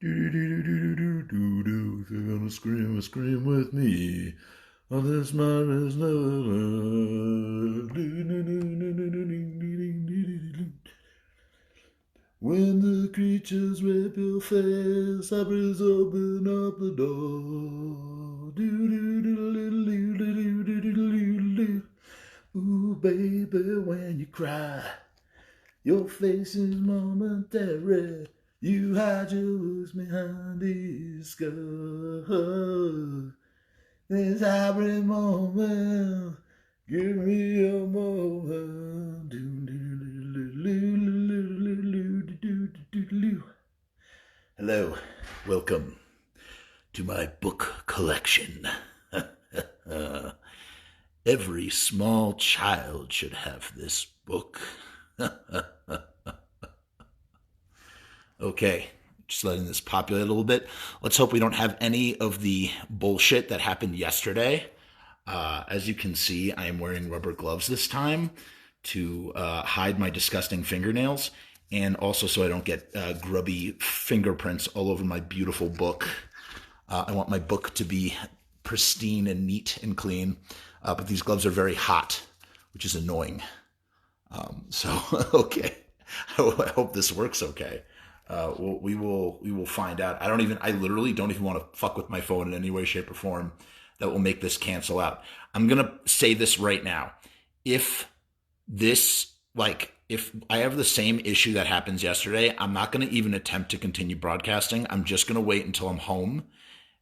Do. If you're gonna scream with me. On this marvelous love. When the creatures rip your face, I please open up the door. Ooh, baby, when you cry, your face is momentary. You hide your words behind these scars. This every moment, give me a moment. Hello, welcome to my book collection. Every small child should have this book. Okay, just letting this populate a little bit. Let's hope we don't have any of the bullshit that happened yesterday. As you can see, I am wearing rubber gloves this time to hide my disgusting fingernails, and also so I don't get grubby fingerprints all over my beautiful book. I want my book to be pristine and neat and clean, but these gloves are very hot, which is annoying. Okay, I hope this works okay. We will find out. I literally don't even want to fuck with my phone in any way, shape, or form that will make this cancel out. I'm going to say this right now. If I have the same issue that happens yesterday, I'm not going to even attempt to continue broadcasting. I'm just going to wait until I'm home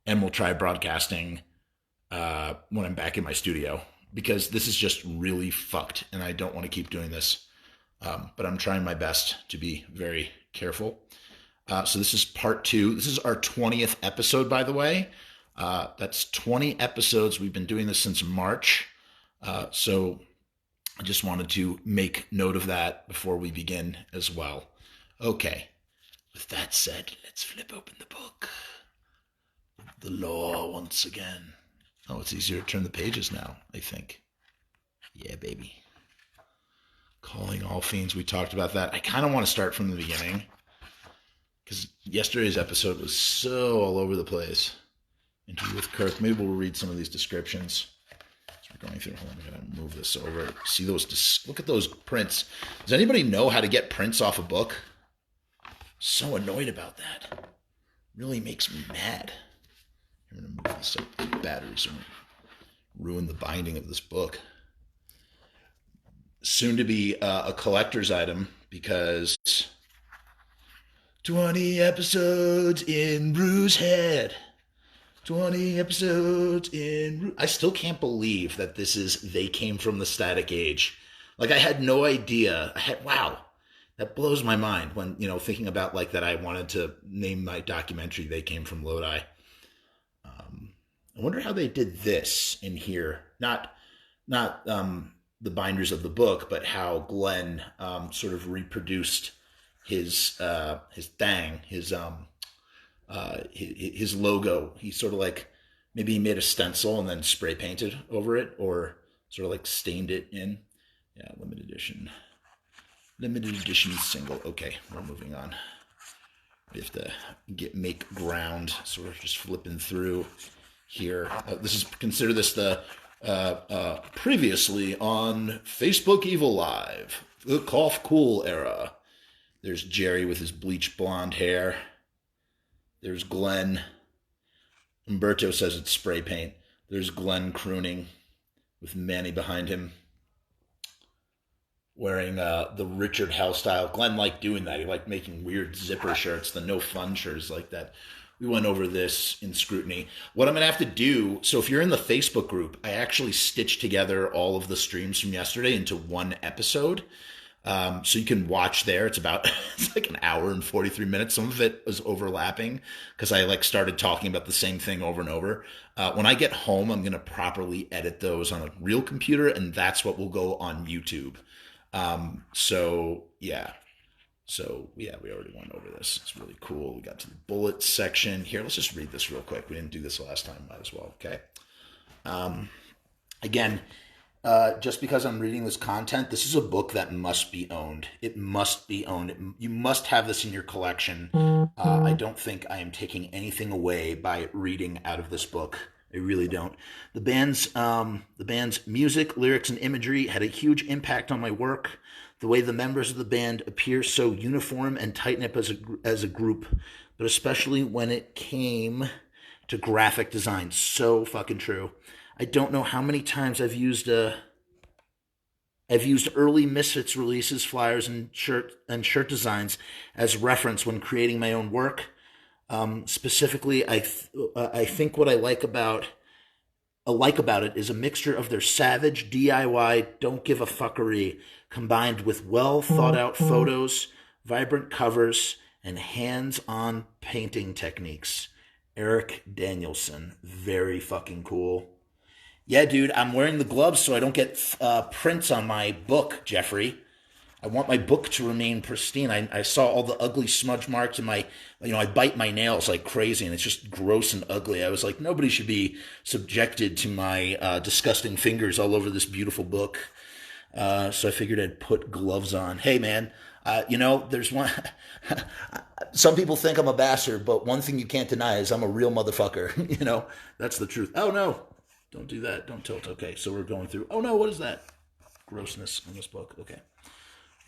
and we'll try broadcasting when I'm back in my studio, because this is just really fucked and I don't want to keep doing this. But I'm trying my best to be very careful. So this is part 2. This is our 20th episode, by the way. That's 20 episodes. We've been doing this since March. So I just wanted to make note of that before we begin as well. Okay. With that said, let's flip open the book. The law once again. Oh, it's easier to turn the pages now, I think. Yeah, baby. Calling all fiends. We talked about that. I kind of want to start from the beginning, because yesterday's episode was so all over the place. Interview with Kirk. Maybe we'll read some of these descriptions. We're going through. Hold on, I gotta move this over. See those? Look at those prints. Does anybody know how to get prints off a book? So annoyed about that. Really makes me mad. I'm gonna move this up. The batteries will ruin the binding of this book. Soon to be a collector's item, because 20 episodes in Bruce Head. 20 episodes in... I still can't believe that this is They Came from the Static Age. Like, I had no idea. Wow. That blows my mind when, thinking about, that I wanted to name my documentary They Came from Lodi. I wonder how they did this in here. Not the binders of the book, but how Glenn sort of reproduced his thing, his logo. He sort of maybe he made a stencil and then spray painted over it, or sort of stained it in. Yeah, limited edition single. Okay, we're moving on. We have to make ground, sort of just flipping through here. Consider this the previously on Facebook Evilive, the Cough Cool era. There's Jerry with his bleached blonde hair. There's Glenn. Umberto says it's spray paint. There's Glenn crooning with Manny behind him, wearing the Richard Hell style. Glenn liked doing that. He liked making weird zipper shirts, the no fun shirts like that. We went over this in scrutiny. What I'm going to have to do, so if you're in the Facebook group, I actually stitched together all of the streams from yesterday into one episode. So you can watch there. It's like an hour and 43 minutes. Some of it was overlapping because I started talking about the same thing over and over. When I get home, I'm going to properly edit those on a real computer, and that's what will go on YouTube. We already went over this. It's really cool. We got to the bullets section here. Let's just read this real quick. We didn't do this last time. Might as well. Okay. Again, just because I'm reading this content, this is a book that must be owned. It must be owned. You must have this in your collection. I don't think I am taking anything away by reading out of this book. I really don't. The band's music, lyrics, and imagery had a huge impact on my work. The way the members of the band appear so uniform and tight-knit as a group, but especially when it came to graphic design. So fucking true. I don't know how many times I've used early Misfits releases, flyers, and shirt designs as reference when creating my own work. Specifically, I think what I like about it is a mixture of their savage DIY, don't give a fuckery, combined with well thought out photos, vibrant covers, and hands-on painting techniques. Eric Danielson, very fucking cool. Yeah, dude, I'm wearing the gloves so I don't get prints on my book, Jeffrey. I want my book to remain pristine. I saw all the ugly smudge marks in my, I bite my nails like crazy and it's just gross and ugly. I was like, nobody should be subjected to my disgusting fingers all over this beautiful book. So I figured I'd put gloves on. Hey, man, there's one, some people think I'm a bastard, but one thing you can't deny is I'm a real motherfucker. That's the truth. Oh, no, don't do that. Don't tilt. Okay, so we're going through, oh, no, what is that? Grossness in this book. Okay.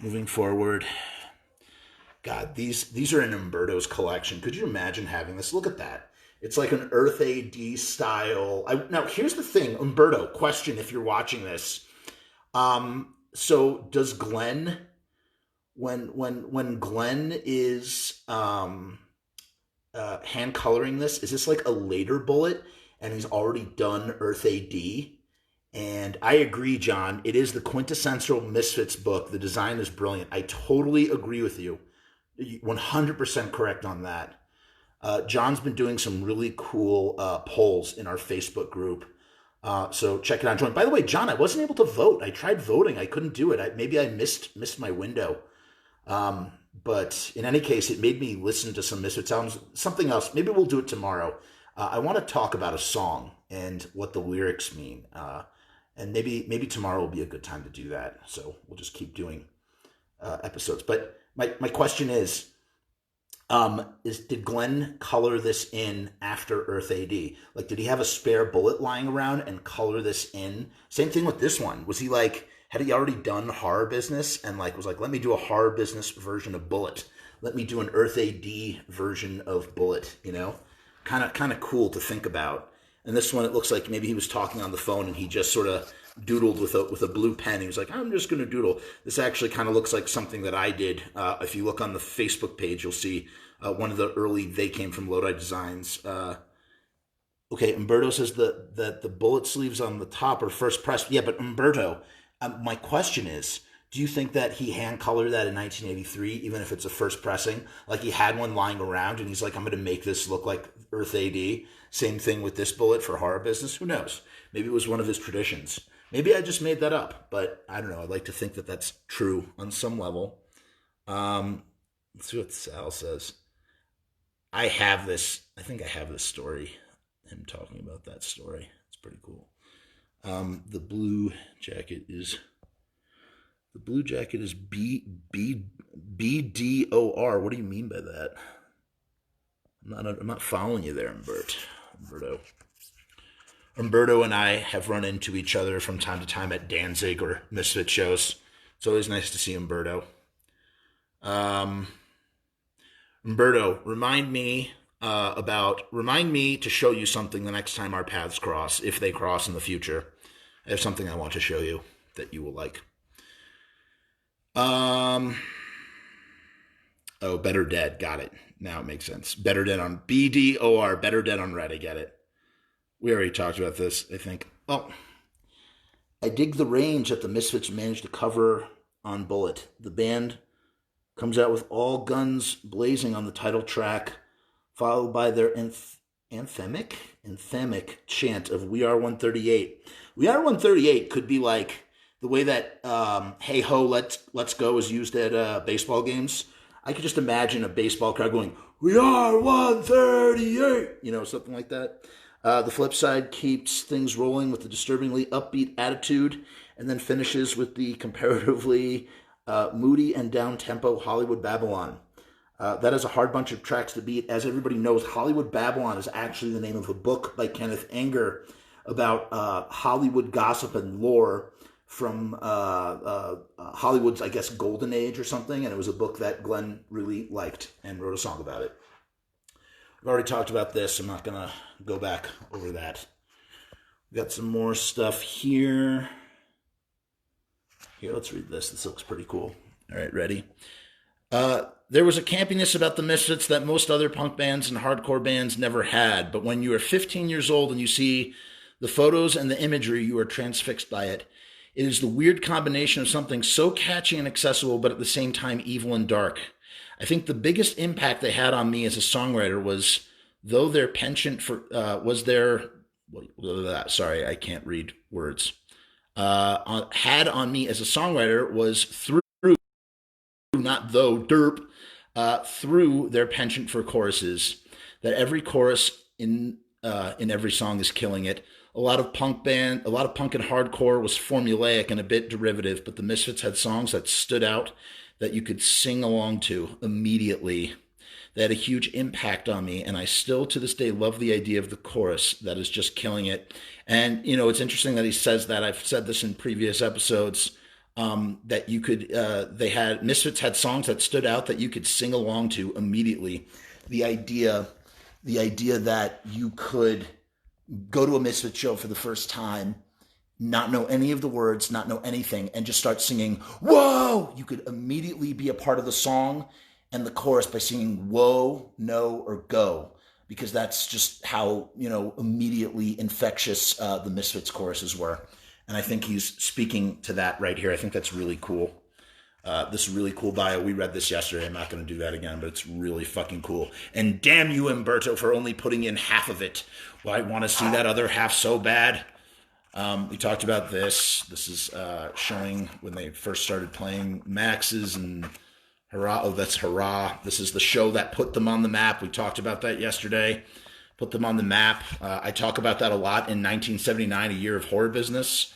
Moving forward, God, these are in Umberto's collection. Could you imagine having this? Look at that. It's like an Earth AD style. Now, here's the thing, Umberto, question if you're watching this. So does Glenn, when Glenn is hand coloring this, is this like a later bullet and he's already done Earth AD? And I agree, John. It is the quintessential Misfits book. The design is brilliant. I totally agree with you. 100% correct on that. John's been doing some really cool polls in our Facebook group. So check it out. Join. By the way, John, I wasn't able to vote. I tried voting. I couldn't do it. Maybe I missed my window. But in any case, it made me listen to some Misfits albums. Something else. Maybe we'll do it tomorrow. I want to talk about a song and what the lyrics mean. And maybe tomorrow will be a good time to do that. So we'll just keep doing episodes. But my question is did Glenn color this in after Earth AD? Like, did he have a spare bullet lying around and color this in? Same thing with this one. Was he like, had he already done horror business and was like, let me do a horror business version of Bullet. Let me do an Earth AD version of Bullet, Kind of cool to think about. And this one, it looks like maybe he was talking on the phone and he just sort of doodled with a blue pen. He was like, I'm just going to doodle. This actually kind of looks like something that I did. If you look on the Facebook page, you'll see one of the early They Came From Lodi designs. Okay, Umberto says that the bullet sleeves on the top are first pressed. Yeah, but Umberto, my question is, do you think that he hand-colored that in 1983, even if it's a first pressing? Like he had one lying around and he's like, I'm going to make this look like Earth AD. Same thing with this bullet for horror business. Who knows? Maybe it was one of his traditions. Maybe I just made that up, but I don't know. I'd like to think that that's true on some level. Let's see what Sal says. I think I have this story. Him talking about that story. It's pretty cool. The blue jacket is BDOR. What do you mean by that? I'm not following you there, Umberto. Umberto and I have run into each other from time to time at Danzig or Misfit shows. It's always nice to see Umberto. Umberto, remind me to show you something the next time our paths cross, if they cross in the future. I have something I want to show you that you will like. Oh, Better Dead. Got it. Now it makes sense. Better Dead on BDOR. Better Dead on Red. I get it. We already talked about this, I think. Oh, I dig the range that the Misfits managed to cover on Bullet. The band comes out with all guns blazing on the title track, followed by their anthemic chant of We Are 138. We Are 138 could be like the way that Hey Ho, Let's Go is used at baseball games. I could just imagine a baseball crowd going, We Are 138, something like that. The flip side keeps things rolling with a disturbingly upbeat attitude and then finishes with the comparatively moody and down-tempo Hollywood Babylon. That is a hard bunch of tracks to beat. As everybody knows, Hollywood Babylon is actually the name of a book by Kenneth Anger about Hollywood gossip and lore from Hollywood's, I guess, golden age or something. And it was a book that Glenn really liked and wrote a song about it. I've already talked about this. I'm not going to go back over that. We've got some more stuff here. Here, let's read this. This looks pretty cool. All right, ready? There was a campiness about the Misfits that most other punk bands and hardcore bands never had. But when you are 15 years old and you see the photos and the imagery, you are transfixed by it. It is the weird combination of something so catchy and accessible, but at the same time evil and dark. I think the biggest impact they had on me as a songwriter was, though their penchant for sorry, I can't read words. Had on me as a songwriter was through, not though, derp, through their penchant for choruses. That every chorus in every song is killing it. A lot of punk and hardcore was formulaic and a bit derivative, but the Misfits had songs that stood out that you could sing along to immediately. They had a huge impact on me, and I still to this day love the idea of the chorus that is just killing it. And, you know, it's interesting that he says that. I've said this in previous episodes, that you could, Misfits had songs that stood out that you could sing along to immediately. The idea that you could go to a Misfits show for the first time, not know any of the words, not know anything, and just start singing, whoa! You could immediately be a part of the song and the chorus by singing whoa, no, or go, because that's just how, you know, immediately infectious the Misfits choruses were. And I think he's speaking to that right here. I think that's really cool. This is really cool bio. We read this yesterday. I'm not going to do that again, but it's really fucking cool. And damn you, Umberto, for only putting in half of it. Well, I want to see that other half so bad. We talked about this. This is showing when they first started playing Max's and Hurrah. Oh, that's Hurrah. This is the show that put them on the map. We talked about that yesterday. Put them on the map. I talk about that a lot in 1979, A Year of Horror Business,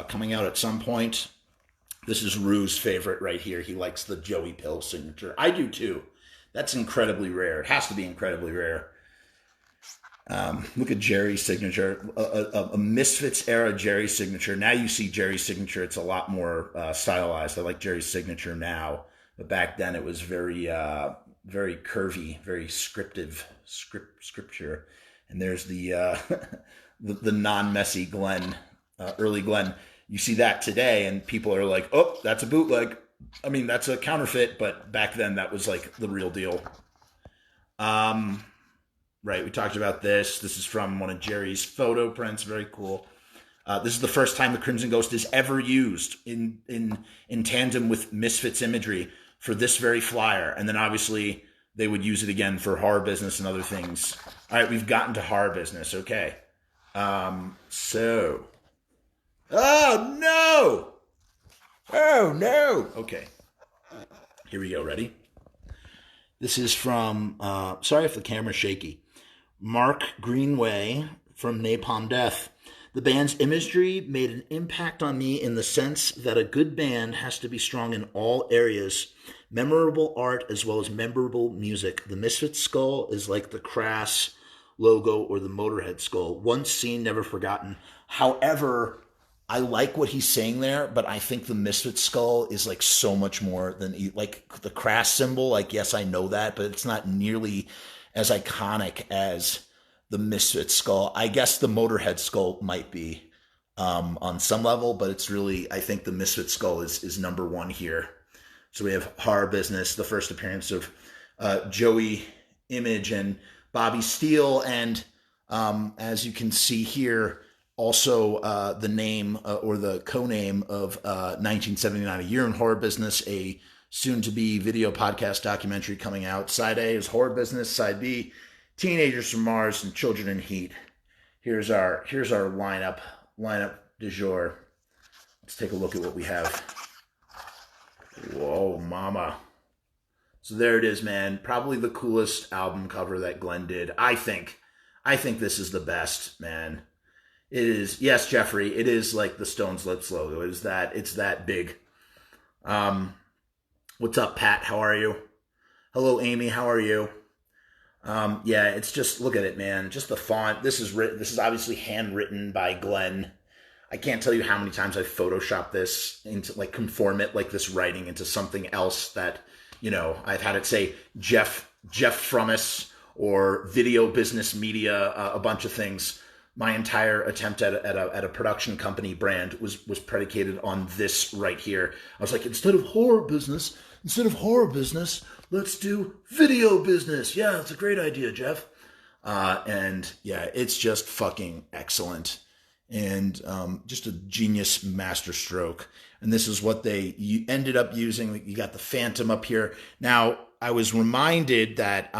coming out at some point. This is Rue's favorite right here. He likes the Joey Pill signature. I do too. That's incredibly rare. It has to be incredibly rare. Look at Jerry's signature, a Misfits era Jerry signature. Now you see Jerry's signature. It's a lot more stylized. I like Jerry's signature now, but back then it was very, very curvy, very scripture. And there's the the non-messy Glenn, early Glenn. You see that today, and people are like, "Oh, that's a bootleg." I mean, that's a counterfeit, but back then that was like the real deal. Right, we talked about this. This is from one of Jerry's photo prints. Very cool. This is the first time the Crimson Ghost is ever used in tandem with Misfits imagery for this very flyer. And then obviously they would use it again for Horror Business and other things. All right, we've gotten to Horror Business. Okay. Oh, no! Oh, no! Okay. Here we go. Ready? This is from, sorry if the camera's shaky, Mark Greenway from Napalm Death. The band's imagery made an impact on me in the sense that a good band has to be strong in all areas, memorable art as well as memorable music. The Misfits skull is like the Crass logo or the Motorhead skull. Once seen, never forgotten. However, I like what he's saying there, but I think the Misfits skull is like so much more than like the Crass symbol. Like, yes, I know that, but it's not nearly as iconic as the Misfits skull. I guess the Motorhead skull might be on some level, but it's really, I think the Misfits skull is number one here. So we have Horror Business, the first appearance of Joey Image and Bobby Steele, and as you can see here, also the name or the co-name of 1979, A Year in Horror Business, a soon-to-be video podcast documentary coming out. Side A is Horror Business. Side B, Teenagers from Mars and Children in Heat. Here's our lineup du jour. Let's take a look at what we have. Whoa, mama. So there it is, man. Probably the coolest album cover that Glenn did. I think this is the best, man. It is, yes, Jeffrey. It is like the Stones Lips logo. It is that. It's that big. Um, what's up, Pat? How are you? Hello, Amy. How are you? Yeah, it's just look at it, man. Just the font. This is written. This is obviously handwritten by Glenn. I can't tell you how many times I've photoshopped this into like conform it like this writing into something else that I've had it say Jeff Frumess or Video Business Media, a bunch of things. My entire attempt at a production company brand was predicated on this right here. I was like, instead of horror business, let's do video business. Yeah, that's a great idea, Jeff. And yeah, it's just fucking excellent. And just a genius masterstroke. And this is what they ended up using. You got the Phantom up here. Now, I was reminded that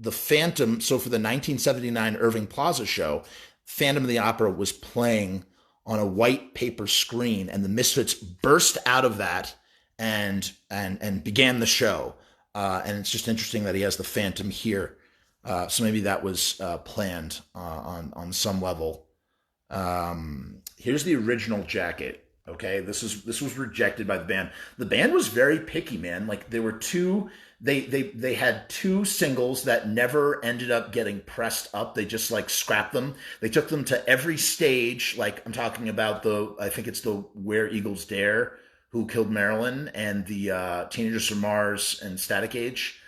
the Phantom, so for the 1979 Irving Plaza show, Phantom of the Opera was playing on a white paper screen, and the Misfits burst out of that and began the show. And it's just interesting that he has the Phantom here. So maybe that was planned on some level. Here's the original jacket. Okay, this was rejected by the band. The band was very picky, man. Like there were two. They had two singles that never ended up getting pressed up. They just like scrapped them. They took them to every stage. Like I'm talking about I think it's the Where Eagles Dare, Who Killed Marilyn, and the Teenagers from Mars and Static Age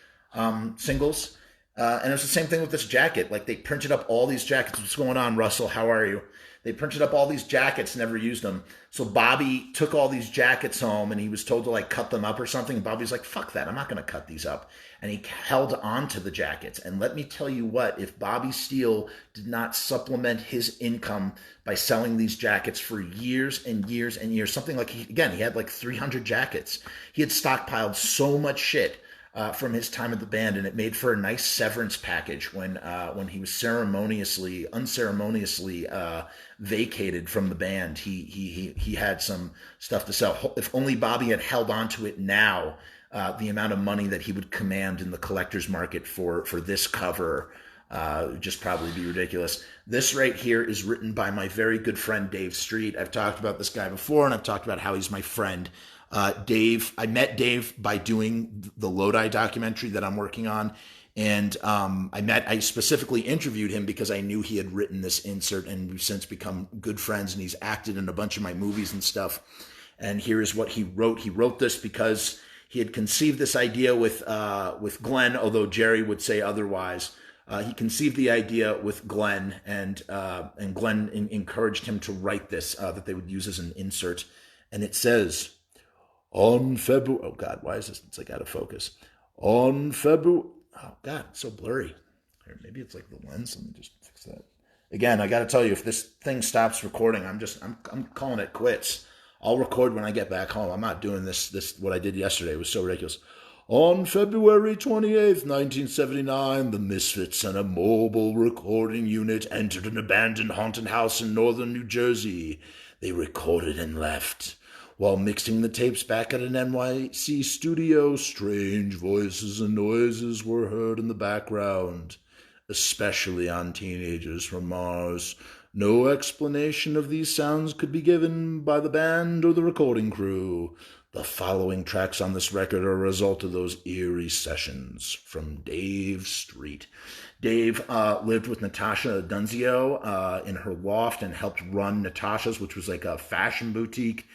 singles. And it was the same thing with this jacket. Like they printed up all these jackets. What's going on, Russell? How are you? They printed up all these jackets, never used them. So Bobby took all these jackets home and he was told to like cut them up or something. And Bobby's like, fuck that. I'm not going to cut these up. And he held on to the jackets. And let me tell you what, if Bobby Steele did not supplement his income by selling these jackets for years and years and years, something like, he had like 300 jackets. He had stockpiled so much shit from his time at the band, and it made for a nice severance package when he was unceremoniously vacated from the band. He had some stuff to sell. If only Bobby had held on to it now, the amount of money that he would command in the collector's market for this cover would just probably be ridiculous. This right here is written by my very good friend Dave Street. I've talked about this guy before, and I've talked about how he's my friend. Dave, I met Dave by doing the Lodi documentary that I'm working on. And I specifically interviewed him because I knew he had written this insert, and we've since become good friends, and he's acted in a bunch of my movies and stuff. And here is what he wrote. He wrote this because he had conceived this idea with Glenn, although Jerry would say otherwise. He conceived the idea with Glenn, and Glenn encouraged him to write this, that they would use as an insert. And it says, on February... Oh, God, why is this? It's like out of focus. On February... Oh, God, it's so blurry. Here, maybe it's like the lens. Let me just fix that. Again, I got to tell you, if this thing stops recording, I'm calling it quits. I'll record when I get back home. I'm not doing this. What I did yesterday was so ridiculous. On February 28th, 1979, the Misfits and a mobile recording unit entered an abandoned haunted house in northern New Jersey. They recorded and left. While mixing the tapes back at an NYC studio, strange voices and noises were heard in the background, especially on Teenagers from Mars. No explanation of these sounds could be given by the band or the recording crew. The following tracks on this record are a result of those eerie sessions. From Dave Street. Dave lived with Natasha Dunzio in her loft and helped run Natasha's, which was like a fashion boutique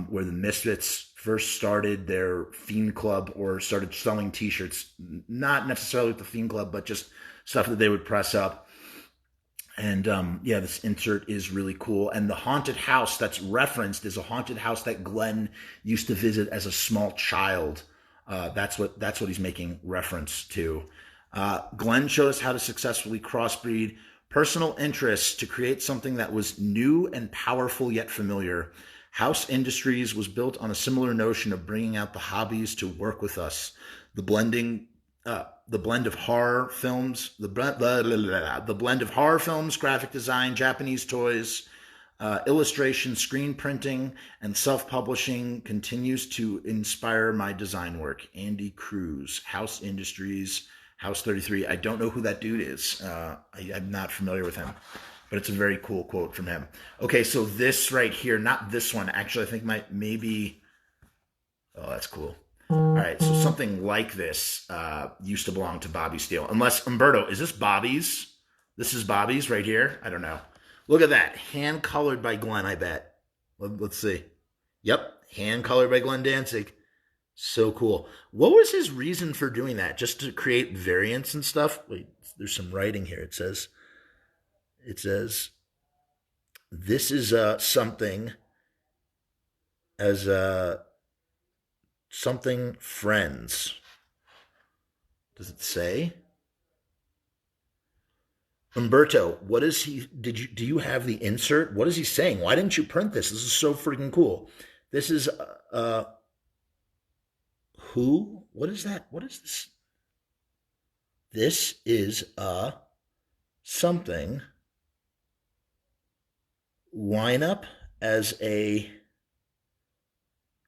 where the Misfits first started their Fiend Club, or started selling t-shirts, not necessarily with the Fiend Club, but just stuff that they would press up. And this insert is really cool. And the haunted house that's referenced is a haunted house that Glenn used to visit as a small child. That's what he's making reference to. Glenn showed us how to successfully crossbreed personal interests to create something that was new and powerful yet familiar. House Industries was built on a similar notion of bringing out the hobbies to work with us. The blend of horror films, graphic design, Japanese toys, illustration, screen printing, and self-publishing continues to inspire my design work. Andy Cruz, House Industries, House 33. I don't know who that dude is. I'm not familiar with him. but it's a very cool quote from him. Okay, so this right here, not this one, actually, I think maybe. Oh, that's cool. All right, so something like this used to belong to Bobby Steele. Unless, Umberto, is this Bobby's? This is Bobby's right here? I don't know. Look at that. Hand-colored by Glenn, I bet. Let's see. Yep, hand-colored by Glenn Danzig. So cool. What was his reason for doing that? Just to create variants and stuff? Wait, there's some writing here. It says, this is something as something friends. Does it say? Umberto, what is he? Do you have the insert? What is he saying? Why didn't you print this? This is so freaking cool. This is who? What is that? What is this? This is something lineup as a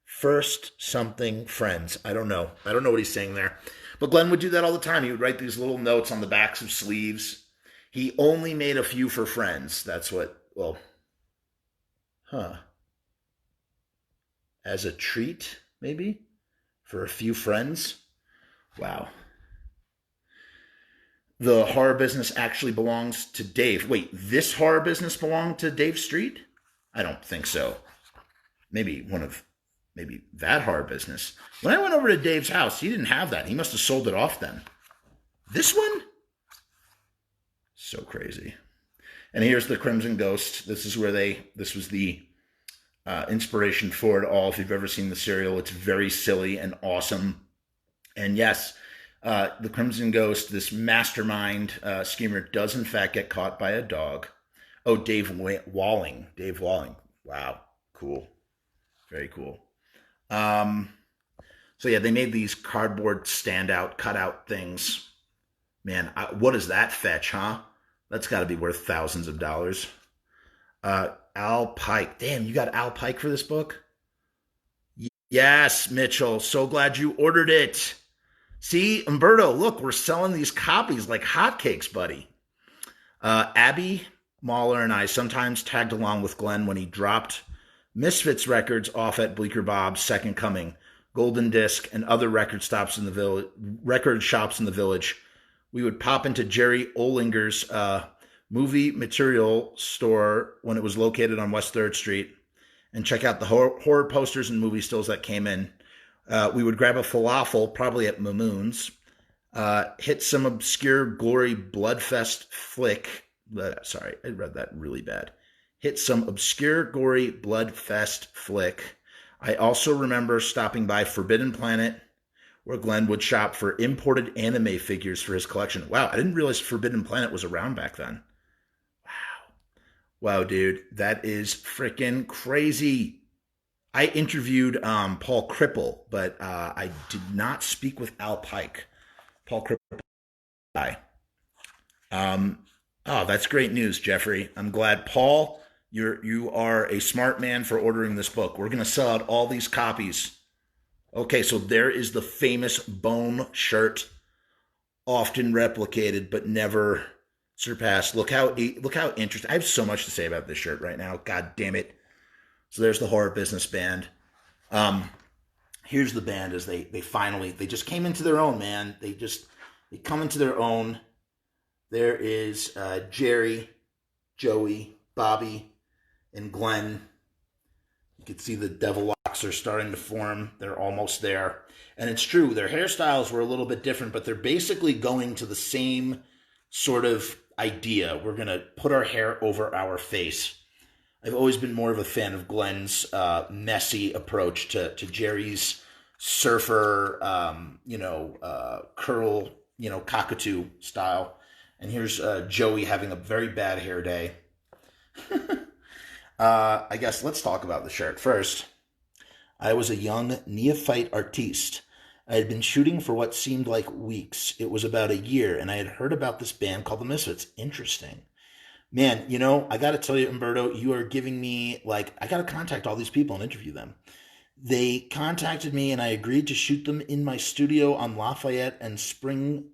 first something friends. I don't know. I don't know what he's saying there. But Glenn would do that all the time. He would write these little notes on the backs of sleeves. He only made a few for friends. That's what, well, as a treat, maybe, for a few friends. Wow. The horror business actually belongs to Dave. Wait, this horror business belonged to Dave Street? I don't think so. Maybe that horror business. When I went over to Dave's house, he didn't have that. He must have sold it off then. This one? So crazy. And here's the Crimson Ghost. This was the inspiration for it all. If you've ever seen the serial, it's very silly and awesome. And yes, the Crimson Ghost, this mastermind schemer, does in fact get caught by a dog. Oh, Dave Walling. Wow. Cool. Very cool. So yeah, they made these cardboard standout, cutout things. Man, what does that fetch, huh? That's got to be worth thousands of dollars. Al Pike. Damn, you got Al Pike for this book? Yes, Mitchell. So glad you ordered it. See, Umberto, look, we're selling these copies like hotcakes, buddy. Abby Mahler and I sometimes tagged along with Glenn when he dropped Misfits records off at Bleecker Bob's Second Coming, Golden Disc, and other record shops in the village. We would pop into Jerry Olinger's movie material store when it was located on West 3rd Street and check out the horror posters and movie stills that came in. We would grab a falafel, probably at Mamoon's, hit some obscure gory bloodfest flick. Sorry, I read that really bad. Hit some obscure gory bloodfest flick. I also remember stopping by Forbidden Planet, where Glenn would shop for imported anime figures for his collection. Wow, I didn't realize Forbidden Planet was around back then. Wow, dude, that is freaking crazy. I interviewed Paul Cripple, but I did not speak with Al Pike. Paul Cripple guy. Oh, that's great news, Jeffrey. I'm glad, Paul. You are a smart man for ordering this book. We're gonna sell out all these copies. Okay, so there is the famous bone shirt, often replicated but never surpassed. Look how interesting. I have so much to say about this shirt right now. God damn it. So there's the Horror Business Band. Here's the band as they just came into their own, man. They come into their own. There is Jerry, Joey, Bobby, and Glenn. You can see the devil locks are starting to form. They're almost there. And it's true, their hairstyles were a little bit different, but they're basically going to the same sort of idea. We're going to put our hair over our face. I've always been more of a fan of Glenn's messy approach to Jerry's surfer, curl, cockatoo style. And here's Joey having a very bad hair day. I guess let's talk about the shirt first. I was a young neophyte artiste. I had been shooting for what seemed like weeks. It was about a year, and I had heard about this band called the Misfits. Interesting. Man, I got to tell you, Umberto, you are giving me, I got to contact all these people and interview them. They contacted me, and I agreed to shoot them in my studio on Lafayette and Spring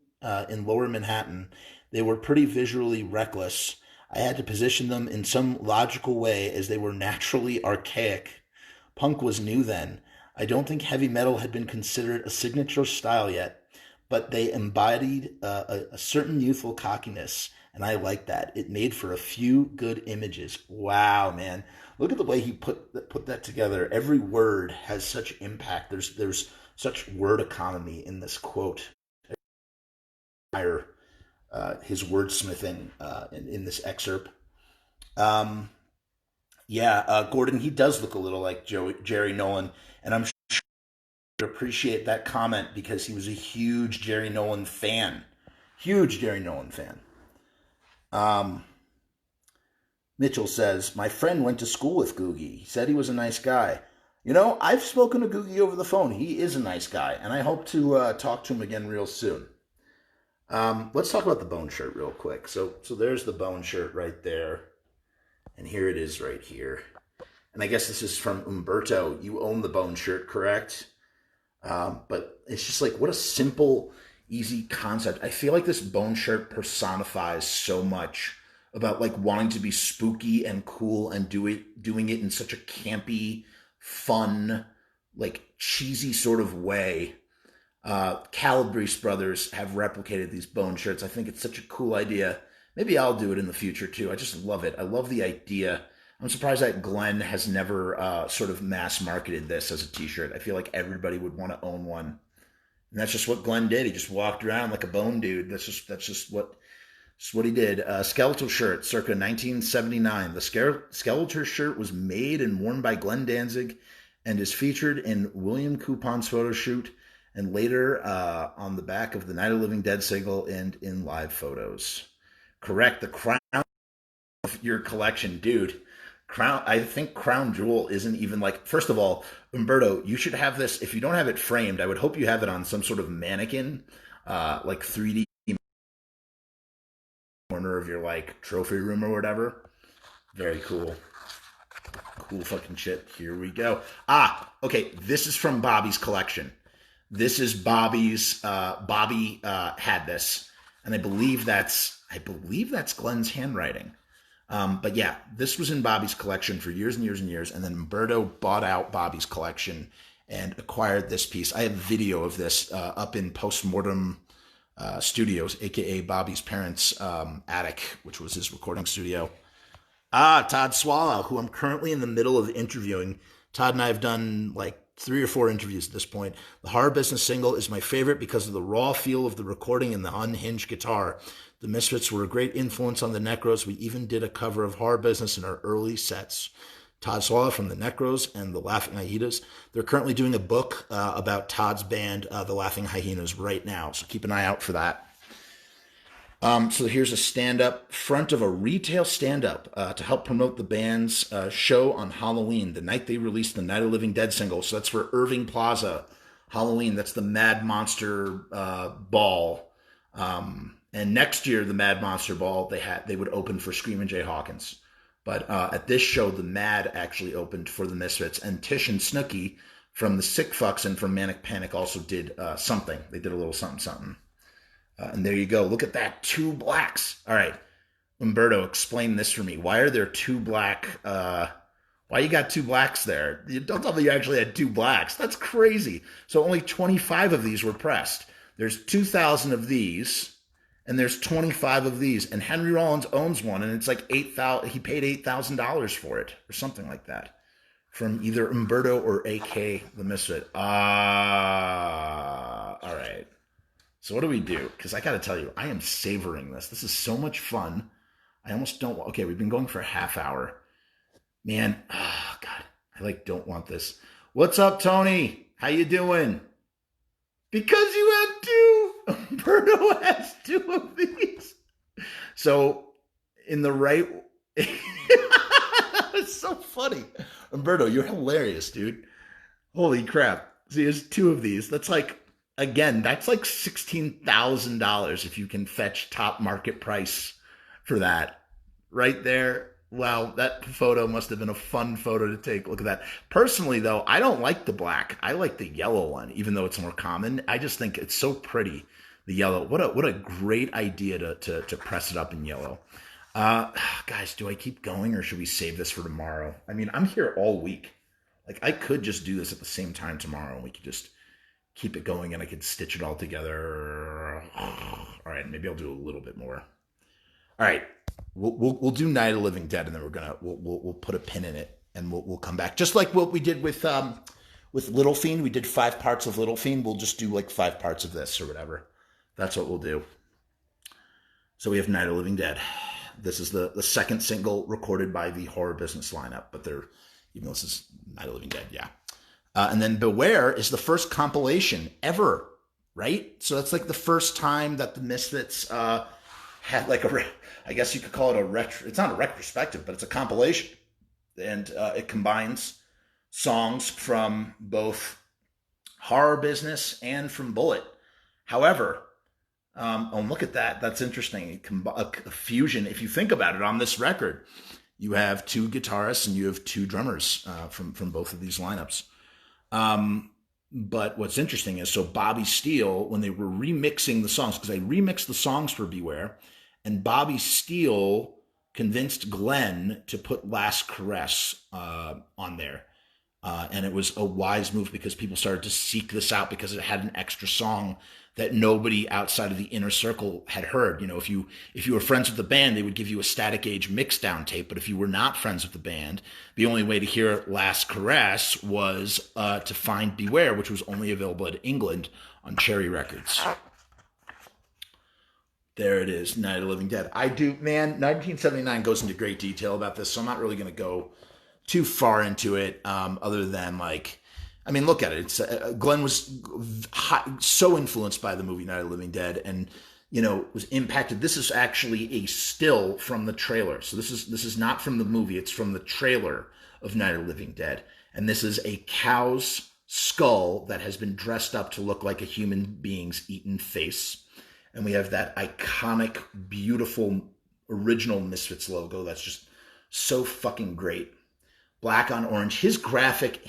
in Lower Manhattan. They were pretty visually reckless. I had to position them in some logical way as they were naturally archaic. Punk was new then. I don't think heavy metal had been considered a signature style yet, but they embodied a certain youthful cockiness, and I liked that. It made for a few good images. Wow, man. Look at the way he put that together. Every word has such impact. There's such word economy in this quote. His wordsmithing in this excerpt. Gordon, he does look a little like Jerry Nolan, and I'm sure you appreciate that comment because he was a huge Jerry Nolan fan. Huge Jerry Nolan fan. Mitchell says, my friend went to school with Googie. He said he was a nice guy. You know, I've spoken to Googie over the phone. He is a nice guy, and I hope to talk to him again real soon. Let's talk about the bone shirt real quick. So there's the bone shirt right there. And here it is right here. And I guess this is from Umberto. You own the bone shirt, correct? But it's just like, what a simple, easy concept. I feel like this bone shirt personifies so much about like wanting to be spooky and cool and doing it in such a campy, fun, like cheesy sort of way. Calabrese brothers have replicated these bone shirts. I think it's such a cool idea. Maybe I'll do it in the future too. I just love it. I love the idea. I'm surprised that Glenn has never sort of mass marketed this as a t-shirt. I feel like everybody would want to own one. And that's just what Glenn did. He just walked around like a bone dude. That's just what he did. Skeletal shirt, circa 1979. The skeletal shirt was made and worn by Glenn Danzig and is featured in William Coupon's photo shoot and later on the back of the Night of Living Dead single and in live photos. Correct. The crown of your collection, dude. I think Crown Jewel isn't even like, first of all, Umberto, you should have this. If you don't have it framed, I would hope you have it on some sort of mannequin, like 3D corner of your like trophy room or whatever. Very cool. Cool fucking shit. Here we go. Okay. This is from Bobby's collection. This is Bobby's. Bobby had this, and I believe that's Glenn's handwriting. But yeah, this was in Bobby's collection for years and years and years, and then Umberto bought out Bobby's collection and acquired this piece. I have video of this up in Postmortem Studios, aka Bobby's parents' attic, which was his recording studio. Todd Swallow, who I'm currently in the middle of interviewing. Todd and I have done like 3 or 4 interviews at this point. The Horror Business single is my favorite because of the raw feel of the recording and the unhinged guitar. The Misfits were a great influence on the Necros. We even did a cover of Horror Business in our early sets. Todd Swallow from the Necros and the Laughing Hyenas. They're currently doing a book about Todd's band, the Laughing Hyenas, right now. So keep an eye out for that. So here's a stand-up, front of a retail stand-up to help promote the band's show on Halloween, the night they released the Night of Living Dead single. So that's for Irving Plaza, Halloween. That's the Mad Monster Ball. And next year, the Mad Monster Ball, they would open for Screamin' Jay Hawkins. But at this show, the Mad actually opened for the Misfits. And Tish and Snooki from the Sick Fucks and from Manic Panic also did something. They did a little something. And there you go. Look at that. 2 blacks. All right. Umberto, explain this for me. Why are there 2 black? Why you got 2 blacks there? Don't tell me you actually had 2 blacks. That's crazy. So only 25 of these were pressed. There's 2,000 of these, and there's 25 of these. And Henry Rollins owns one, and it's like $8,000. He paid $8,000 for it, or something like that, from either Umberto or AK the Misfit. All right. So what do we do? Because I got to tell you, I am savoring this. This is so much fun. I almost don't. Okay, we've been going for a half hour. Man, God, I don't want this. What's up, Tony? How you doing? Because you had 2. Umberto has 2 of these. So in the right, it's so funny. Umberto, you're hilarious, dude. Holy crap! See, there's 2 of these. That's like. Again, that's like $16,000 if you can fetch top market price for that. Right there. Wow, that photo must have been a fun photo to take. Look at that. Personally, though, I don't like the black. I like the yellow one, even though it's more common. I just think it's so pretty, the yellow. What a great idea to press it up in yellow. Uh, Guys, do I keep going or should we save this for tomorrow? I mean, I'm here all week. Like, I could just do this at the same time tomorrow and we could just keep it going and I could stitch it all together. All right, maybe I'll do a little bit more. All right, we'll do Night of the Living Dead and then we'll put a pin in it and we'll come back. Just like what we did with Little Fiend. We did 5 parts of Little Fiend. We'll just do like 5 parts of this or whatever. That's what we'll do. So we have Night of the Living Dead. This is the second single recorded by the Horror Business lineup, but even though this is Night of the Living Dead, yeah. And then Beware is the first compilation ever, right? So that's like the first time that the Misfits had like I guess you could call it it's not a retrospective, but it's a compilation. And it combines songs from both Horror Business and from Bullet. However, look at that. That's interesting. A fusion. If you think about it, on this record, you have 2 guitarists and you have 2 drummers from both of these lineups. But what's interesting is, so Bobby Steele, when they were remixing the songs, because they remixed the songs for Beware, and Bobby Steele convinced Glenn to put Last Caress on there. And it was a wise move because people started to seek this out because it had an extra song that nobody outside of the inner circle had heard. You know, if you were friends with the band, they would give you a Static Age mixdown tape. But if you were not friends with the band, the only way to hear Last Caress was to find Beware, which was only available in England on Cherry Records. There it is, Night of the Living Dead. 1979 goes into great detail about this, so I'm not really going to go too far into it, other than look at it. It's Glenn was so influenced by the movie Night of the Living Dead, and was impacted. This is actually a still from the trailer, so this is not from the movie. It's from the trailer of Night of the Living Dead, and this is a cow's skull that has been dressed up to look like a human being's eaten face, and we have that iconic, beautiful, original Misfits logo that's just so fucking great. Black on orange. His graphic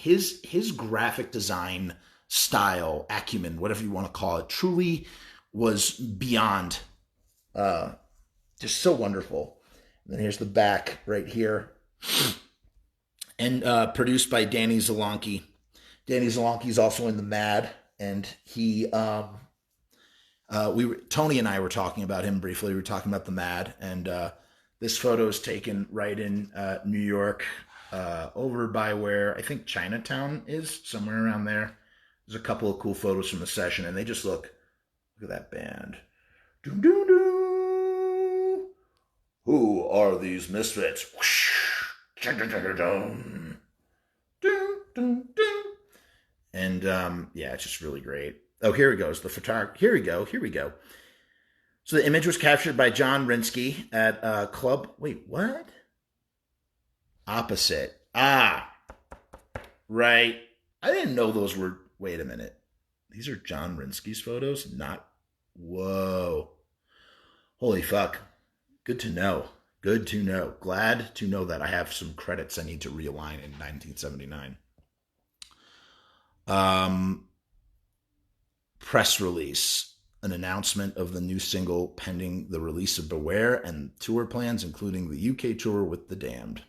design style, acumen, whatever you want to call it, truly was beyond just so wonderful. And then here's the back right here. And produced by Danny Zalonki. Danny Zalonki is also in The Mad, and he Tony and I were talking about him briefly. We were talking about The Mad, and this photo is taken right in New York. Over by where I think Chinatown is, somewhere around there. There's a couple of cool photos from the session, and they just look at that band. Doo, doo, doo. Who are these Misfits? And yeah, it's just really great. Oh, here it goes. The photography. Here we go. So the image was captured by John Rinsky at Club. Wait, what? Opposite. Right. I didn't know those were. Wait a minute. These are John Rinsky's photos? Not. Whoa. Holy fuck. Good to know. Glad to know that I have some credits I need to realign in 1979. Press release. An announcement of the new single pending the release of Beware and tour plans, including the UK tour with The Damned.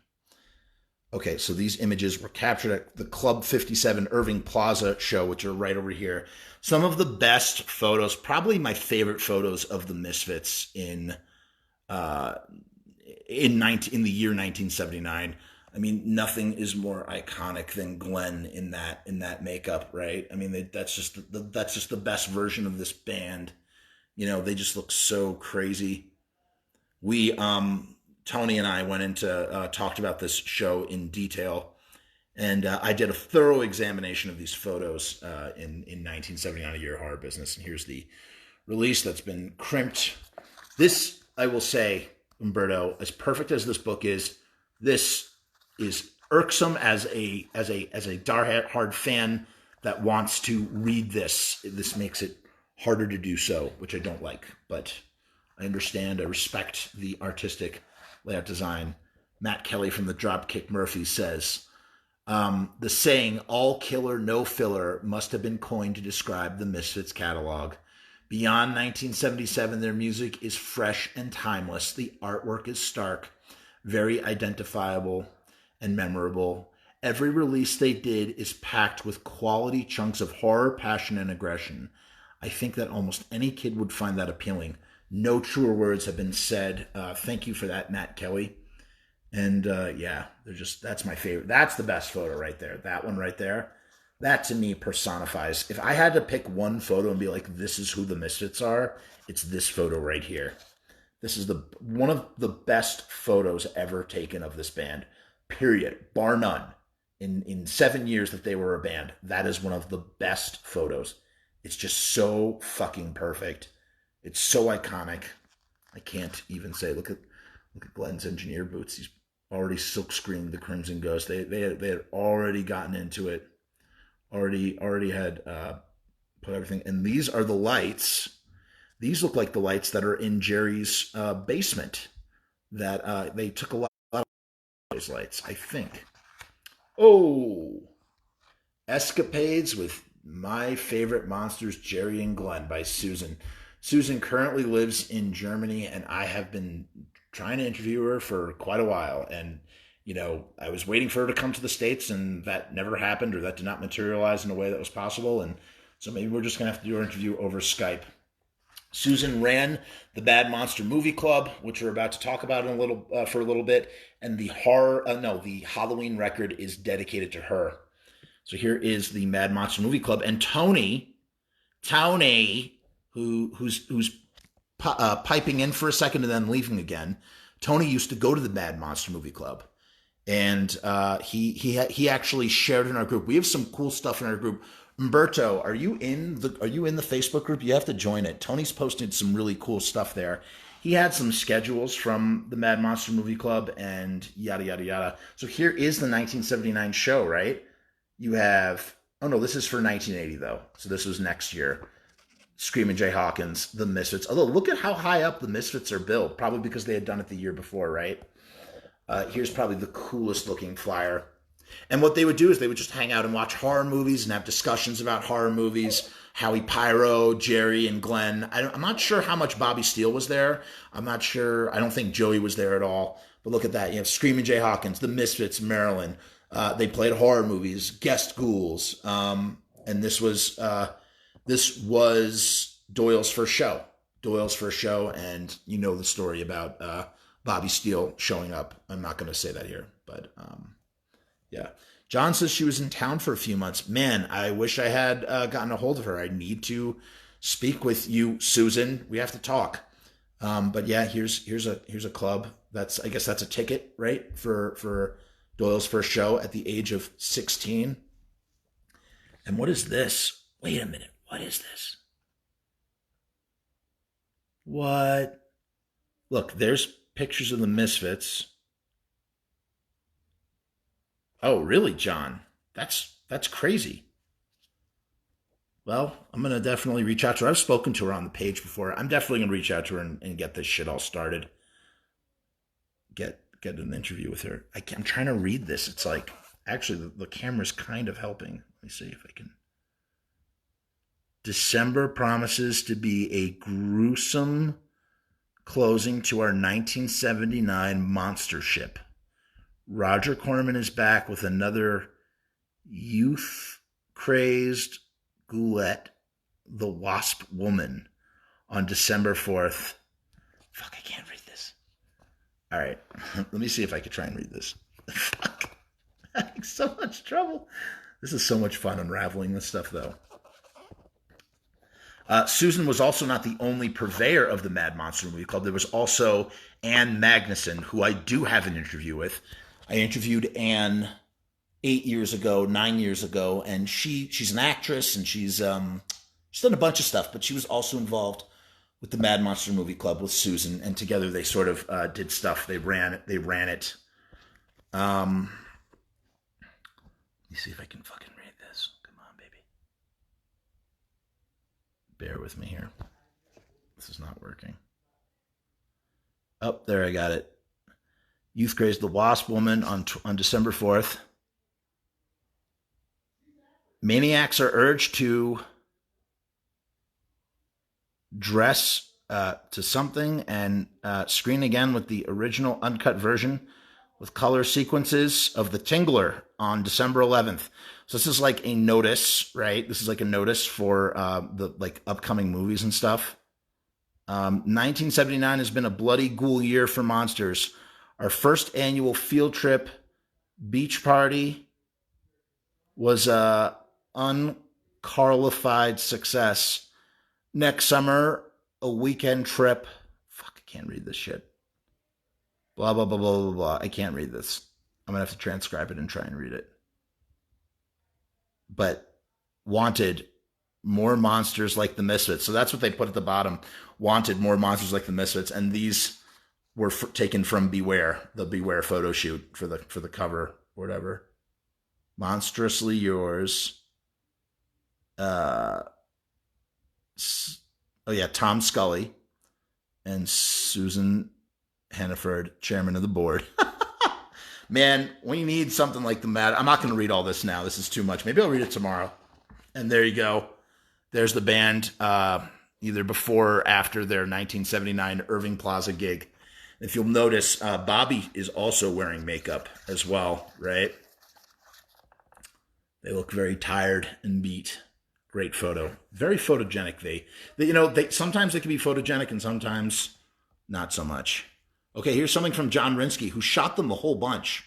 Okay, so these images were captured at the Club 57 Irving Plaza show, which are right over here. Some of the best photos, probably my favorite photos of the Misfits in the year 1979. I mean, nothing is more iconic than Glenn in that makeup, right? I mean, that's just the best version of this band. They just look so crazy. We Tony and I went into talked about this show in detail, and I did a thorough examination of these photos in 1979, A Year of Horror Business, and here's the release that's been crimped. This, I will say, Umberto, as perfect as this book is, this is irksome as a die-hard fan that wants to read this. This makes it harder to do so, which I don't like, but I understand. I respect the artistic layout design. Matt Kelly from the Dropkick Murphys says, the saying, all killer, no filler, must have been coined to describe the Misfits catalog. Beyond 1977, their music is fresh and timeless. The artwork is stark, very identifiable and memorable. Every release they did is packed with quality chunks of horror, passion, and aggression. I think that almost any kid would find that appealing. No truer words have been said. Thank you for that, Matt Kelly. And yeah, that's my favorite. That's the best photo right there. That one right there. That to me personifies. If I had to pick one photo and be like, this is who the Misfits are, it's this photo right here. This is one of the best photos ever taken of this band, period, bar none. In 7 years that they were a band, that is one of the best photos. It's just so fucking perfect. It's so iconic. I can't even say. Look at Glenn's engineer boots. He's already silkscreened the Crimson Ghost. They had already gotten into it. Already had put everything. And these are the lights. These look like the lights that are in Jerry's basement. That they took a lot of those lights, I think. Oh, Escapades with My Favorite Monsters, Jerry and Glenn by Susan. Susan currently lives in Germany, and I have been trying to interview her for quite a while. And, you know, I was waiting for her to come to the States, and that never happened, or that did not materialize in a way that was possible. And so maybe we're just going to have to do our interview over Skype. Susan ran the Bad Monster Movie Club, which we're about to talk about for a little bit, and the Halloween record is dedicated to her. So here is the Mad Monster Movie Club, and Tony, who's piping in for a second and then leaving again. Tony used to go to the Mad Monster Movie Club, and he actually shared in our group. We have some cool stuff in our group. Umberto, are you in the Facebook group? You have to join it. Tony's posted some really cool stuff there. He had some schedules from the Mad Monster Movie Club and yada, yada, yada. So here is the 1979 show, right? You have, oh no, this is for 1980 though. So this was next year. Screamin' Jay Hawkins, the Misfits. Although look at how high up the Misfits are billed. Probably because they had done it the year before, right? Here's probably the coolest looking flyer. And what they would do is they would just hang out and watch horror movies and have discussions about horror movies. Howie Pyro, Jerry, and Glenn. I'm not sure how much Bobby Steele was there. I'm not sure. I don't think Joey was there at all. But look at that. You have Screamin' Jay Hawkins, the Misfits, Maryland. They played horror movies, guest ghouls. And this was Doyle's first show. And you know the story about Bobby Steele showing up. I'm not going to say that here, but yeah. John says she was in town for a few months. Man, I wish I had gotten a hold of her. I need to speak with you, Susan. We have to talk. But yeah, here's a club. I guess that's a ticket, right? For Doyle's first show at the age of 16. And what is this? Wait a minute. What is this? What? Look, there's pictures of the Misfits. Oh, really, John? That's crazy. Well, I'm going to definitely reach out to her. I've spoken to her on the page before. I'm definitely going to reach out to her and get this shit all started. Get an interview with her. I'm trying to read this. It's like, actually, the camera's kind of helping. Let me see if I can. December promises to be a gruesome closing to our 1979 monster ship. Roger Corman is back with another youth-crazed ghoulette, the Wasp Woman, on December 4th. Fuck, I can't read this. All right, let me see if I can try and read this. Fuck, I'm having so much trouble. This is so much fun unraveling this stuff, though. Susan was also not the only purveyor of the Mad Monster Movie Club. There was also Ann Magnuson, who I do have an interview with. I interviewed Ann 9 years ago, and she's an actress, and she's done a bunch of stuff, but she was also involved with the Mad Monster Movie Club with Susan, and together they sort of did stuff. They ran it. Let me see if I can fucking read this. Come on, baby. Bear with me here. This is not working. Oh, there, I got it. Youth Crazed the Wasp Woman on December 4th. Maniacs are urged to dress to something and screen again with the original uncut version with color sequences of The Tingler on December 11th. So this is like a notice, right? This is like a notice for the like upcoming movies and stuff. 1979 has been a bloody ghoul year for monsters. Our first annual field trip beach party was a unqualified success. Next summer, a weekend trip. Fuck, I can't read this shit. Blah, blah, blah, blah, blah, blah. I can't read this. I'm going to have to transcribe it and try and read it. But wanted more monsters like the Misfits. So that's what they put at the bottom. Wanted more monsters like the Misfits. And these were taken from Beware, the Beware photo shoot for the cover or whatever. Monstrously Yours. Oh yeah, Tom Scully and Susan Hannaford, chairman of the board. Man, we need something like the Mad. I'm not going to read all this now. This is too much. Maybe I'll read it tomorrow. And there you go. There's the band, either before or after their 1979 Irving Plaza gig. If you'll notice, Bobby is also wearing makeup as well, right? They look very tired and beat. Great photo. Very photogenic. They sometimes they can be photogenic and sometimes not so much. Okay, here's something from John Rinsky, who shot them a whole bunch.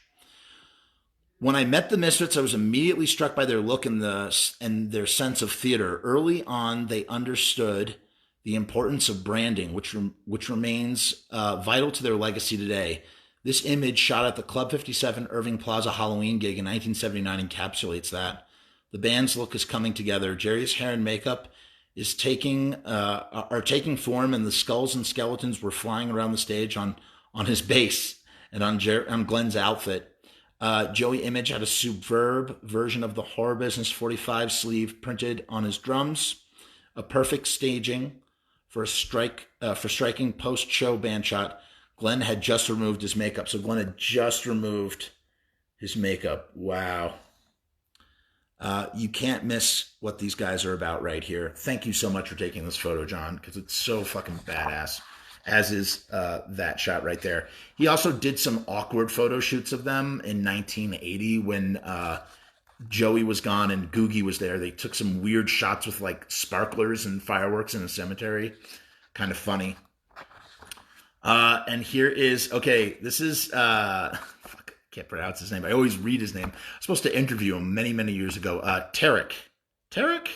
When I met the Misfits, I was immediately struck by their look and their sense of theater. Early on, they understood the importance of branding, which remains vital to their legacy today. This image shot at the Club 57 Irving Plaza Halloween gig in 1979 encapsulates that. The band's look is coming together. Jerry's hair and makeup are taking form, and the skulls and skeletons were flying around the stage on his bass and on Glenn's outfit. Joey Image had a superb version of the Horror Business 45 sleeve printed on his drums. A perfect staging for striking post-show band shot. Glenn had just removed his makeup. So Glenn had just removed his makeup. Wow. You can't miss what these guys are about right here. Thank you so much for taking this photo, John, because it's so fucking badass, as is that shot right there. He also did some awkward photo shoots of them in 1980 when Joey was gone and Googie was there. They took some weird shots with like sparklers and fireworks in a cemetery. Kind of funny. And here is, okay, this is, can't pronounce his name. I always read his name. I was supposed to interview him many, many years ago. Tarek. Tarek?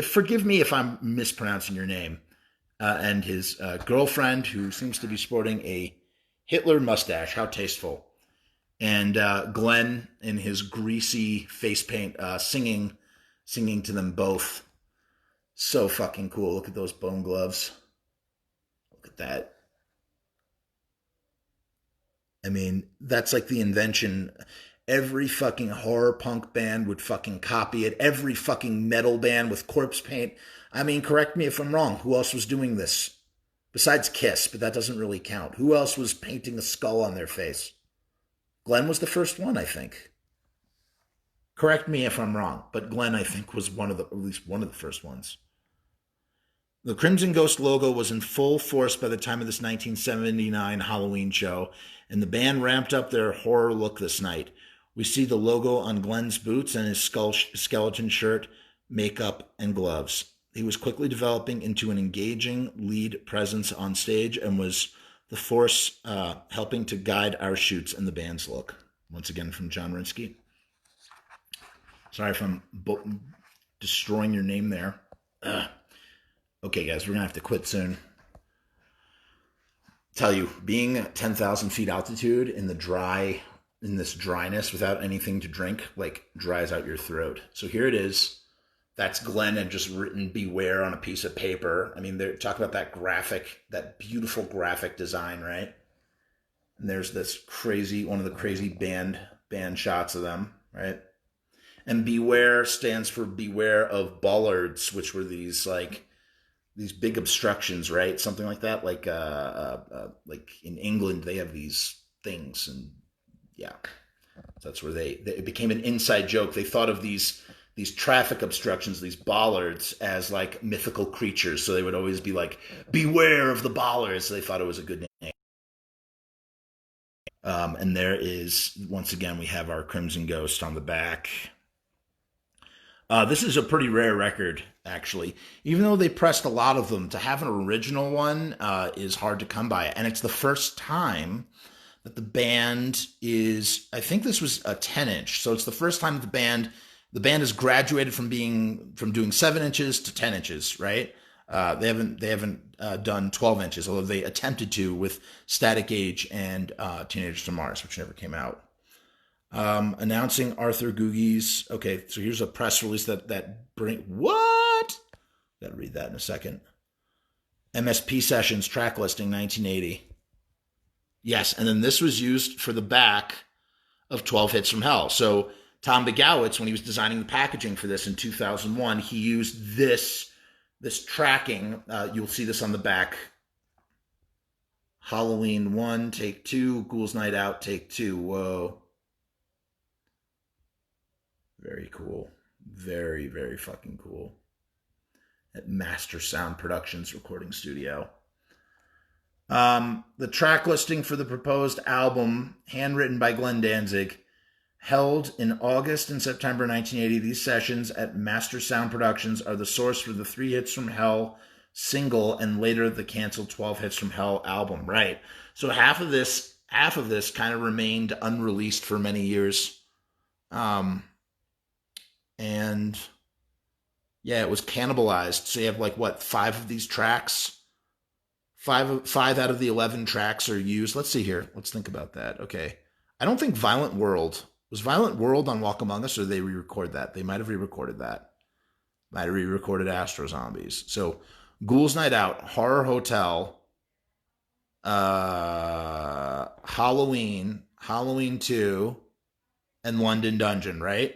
Forgive me if I'm mispronouncing your name. And his girlfriend, who seems to be sporting a Hitler mustache. How tasteful. And Glenn in his greasy face paint singing to them both. So fucking cool. Look at those bone gloves. Look at that. I mean, that's like the invention. Every fucking horror punk band would fucking copy it. Every fucking metal band with corpse paint. I mean, correct me if I'm wrong. Who else was doing this? Besides Kiss, but that doesn't really count. Who else was painting a skull on their face? Glenn was the first one, I think. Correct me if I'm wrong, but Glenn, I think, was at least one of the first ones. The Crimson Ghost logo was in full force by the time of this 1979 Halloween show, and the band ramped up their horror look this night. We see the logo on Glenn's boots and his skeleton shirt, makeup, and gloves. He was quickly developing into an engaging lead presence on stage and was the force helping to guide our shoots and the band's look. Once again, from John Rinsky. Sorry if I'm destroying your name there. Okay, guys, we're going to have to quit soon. Tell you, being at 10,000 feet altitude in this dryness without anything to drink, like dries out your throat. So here it is. That's Glenn had just written Beware on a piece of paper. I mean, they're talking about that beautiful graphic design, right? And there's this one of the crazy band shots of them, right? And Beware stands for Beware of Bollards, which were these big obstructions, right? Something like that. Like in England, they have these things, and yeah, so that's where it became an inside joke. They thought of these these traffic obstructions, these bollards, as like mythical creatures. So they would always be like, beware of the bollards. So they thought it was a good name. And there is, once again, we have our Crimson Ghost on the back. This is a pretty rare record, actually. Even though they pressed a lot of them, to have an original one is hard to come by. And it's the first time that the band is, I think this was a 10-inch. So it's the first time that the band has graduated from doing 7 inches to 10 inches, right? They haven't done 12 inches, although they attempted to with Static Age and Teenagers to Mars, which never came out. Announcing Arthur Googie's. Okay, so here's a press release that bring what? Gotta read that in a second. MSP Sessions track listing 1980. Yes, and then this was used for the back of 12 Hits from Hell. So Tom Bejgrowicz, when he was designing the packaging for this in 2001, he used this tracking. You'll see this on the back. Halloween 1, take 2. Ghouls Night Out, take 2. Whoa. Very cool. Very, very fucking cool. At Master Sound Productions recording studio. The track listing for the proposed album, handwritten by Glenn Danzig, held in August and September 1980. These sessions at Master Sound Productions are the source for the 3 Hits from Hell single and later the canceled 12 Hits from Hell album. Right. So half of this kind of remained unreleased for many years. And yeah, it was cannibalized. So you have like what, 5 of these tracks? 5 out of the 11 tracks are used. Let's see here. Let's think about that. Okay. I don't think Violent World. Was Violent World on Walk Among Us, or did they re-record that? They might have re-recorded that. Might have re-recorded Astro Zombies. So Ghouls Night Out, Horror Hotel, Halloween 2, and London Dungeon, right?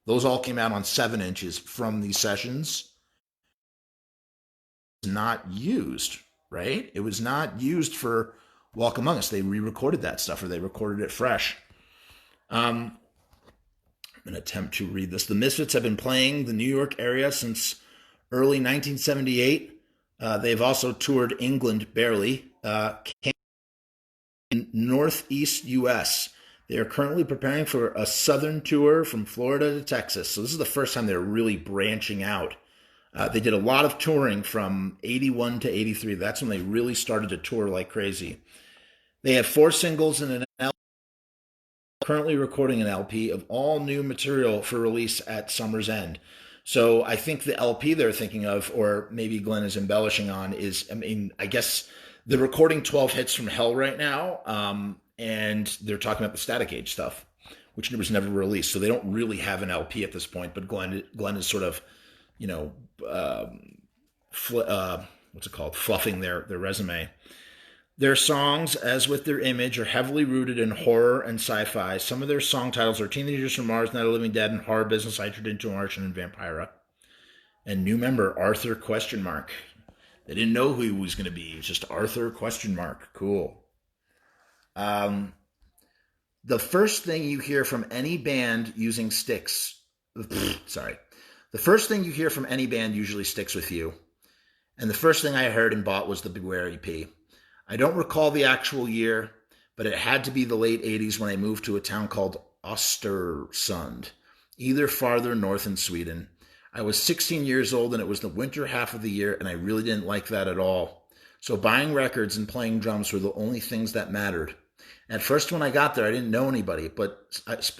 Those all came out on 7 inches from these sessions. Not used, right? It was not used for Walk Among Us. They re-recorded that stuff, or they recorded it fresh. I'm going to attempt to read this. The Misfits have been playing the New York area since early 1978. They've also toured England barely, in Northeast U.S. They are currently preparing for a southern tour from Florida to Texas. So this is the first time they're really branching out. They did a lot of touring from 81 to 83. That's when they really started to tour like crazy. They have 4 singles and an LP. Currently recording an LP of all new material for release at Summer's End. So I think the LP they're thinking of, or maybe Glenn is embellishing on, is, I guess they're recording 12 Hits from Hell right now, and they're talking about the Static Age stuff, which was never released. So they don't really have an LP at this point, but Glenn is sort of, fluffing their resume. Their songs, as with their image, are heavily rooted in horror and sci-fi. Some of their song titles are Teenagers from Mars, Night of the Living Dead, and Horror Business, Entered into Martian, and Vampira. And new member, Arthur ? They didn't know who he was going to be. It's just Arthur ? Cool. The first thing you hear from any band using sticks... The first thing you hear from any band usually sticks with you. And the first thing I heard and bought was the Beware EP. I don't recall the actual year, but it had to be the late 80s when I moved to a town called Östersund, either farther north in Sweden. I was 16 years old and it was the winter half of the year, and I really didn't like that at all. So buying records and playing drums were the only things that mattered. At first when I got there, I didn't know anybody, but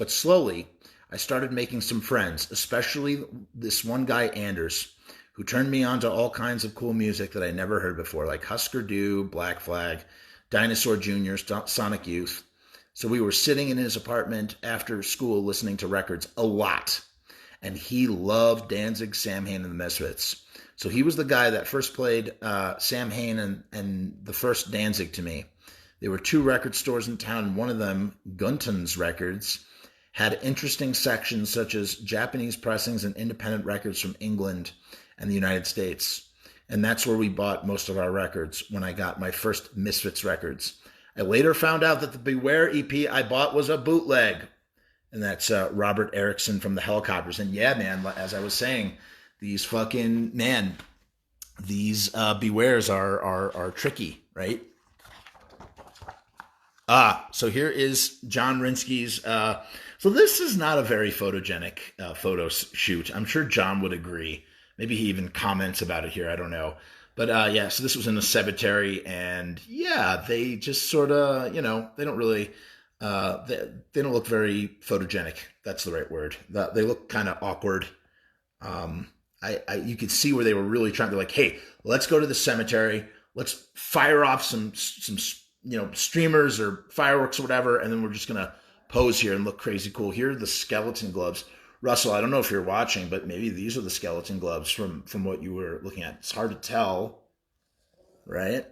slowly I started making some friends, especially this one guy, Anders, who turned me on to all kinds of cool music that I never heard before, like Husker Du, Black Flag, Dinosaur Jr., Sonic Youth. So we were sitting in his apartment after school listening to records a lot. And he loved Danzig, Samhain, and the Misfits. So he was the guy that first played Samhain and the first Danzig to me. There were 2 record stores in town, and one of them, Gunton's Records, had interesting sections such as Japanese pressings and independent records from England and the United States. And that's where we bought most of our records when I got my first Misfits records. I later found out that the Beware EP I bought was a bootleg. And that's Robert Erickson from the Helicopters. And yeah, man, as I was saying, these bewares are tricky, right? So here is John Rinsky's. So this is not a very photogenic photo shoot. I'm sure John would agree. Maybe he even comments about it here. I don't know. But yeah, so this was in a cemetery, and yeah, they just sort of, they don't really, they don't look very photogenic. That's the right word. They look kind of awkward. You could see where they were really trying to, like, hey, let's go to the cemetery. Let's fire off some streamers or fireworks or whatever, and then we're just gonna pose here and look crazy cool. Here are the skeleton gloves. Russell, I don't know if you're watching, but maybe these are the skeleton gloves from what you were looking at. It's hard to tell, right?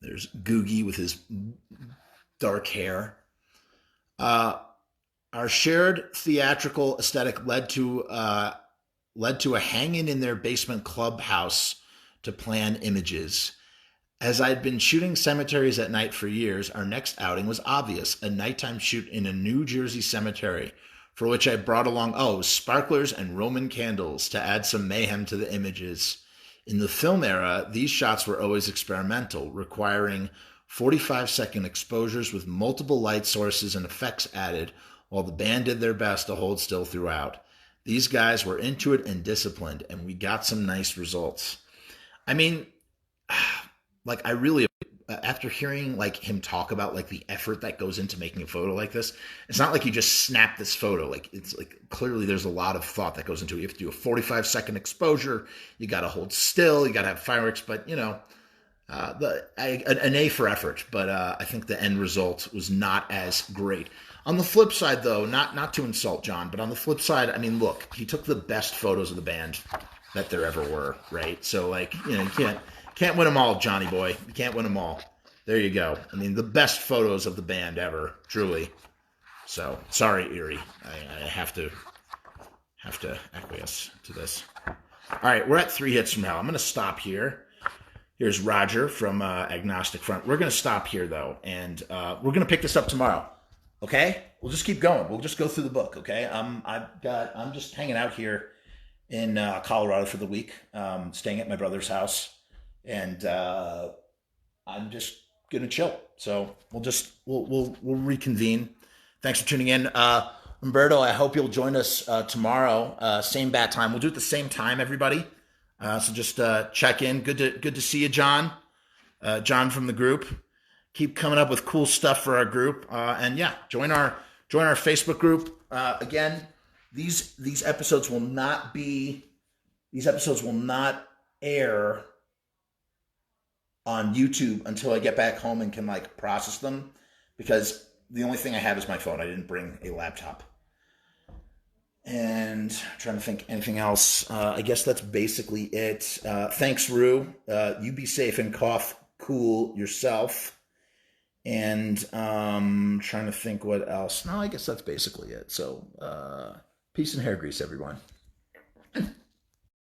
There's Googie with his dark hair. Our shared theatrical aesthetic led to a hanging in their basement clubhouse to plan images. As I'd been shooting cemeteries at night for years, our next outing was obvious, a nighttime shoot in a New Jersey cemetery, for which I brought along, sparklers and Roman candles to add some mayhem to the images. In the film era, these shots were always experimental, requiring 45-second exposures with multiple light sources and effects added, while the band did their best to hold still throughout. These guys were into it and disciplined, and we got some nice results. I mean, like, I really, after hearing like him talk about like the effort that goes into making a photo like this, it's not like you just snap this photo. Like, it's like clearly there's a lot of thought that goes into it. You have to do a 45-second exposure. You got to hold still. You got to have fireworks. But an A for effort. But I think the end result was not as great. On the flip side, though, not to insult John, but on the flip side, I mean, look, he took the best photos of the band that there ever were, right? So, like, you can't win them all, Johnny boy. You can't win them all. There you go. I mean, the best photos of the band ever, truly. So, sorry, Erie. I have to acquiesce to this. All right, we're at 3 hits from hell. I'm going to stop here. Here's Roger from Agnostic Front. We're going to stop here, though, and we're going to pick this up tomorrow. Okay? We'll just keep going. We'll just go through the book, okay? I'm just hanging out here in Colorado for the week, staying at my brother's house, and I'm just gonna chill. So we'll reconvene. Thanks for tuning in, Umberto. I hope you'll join us tomorrow, same bat time. We'll do it the same time, everybody. So just check in. Good to see you, John. John from the group. Keep coming up with cool stuff for our group, and yeah, join our Facebook group. Again, these episodes will not air on YouTube until I get back home and can like process them, because the only thing I have is my phone. I didn't bring a laptop. And I'm trying to think anything else. I guess that's basically it. Thanks, Rue. You be safe and cough cool yourself. And trying to think what else. No, I guess that's basically it. So peace and hair grease, everyone.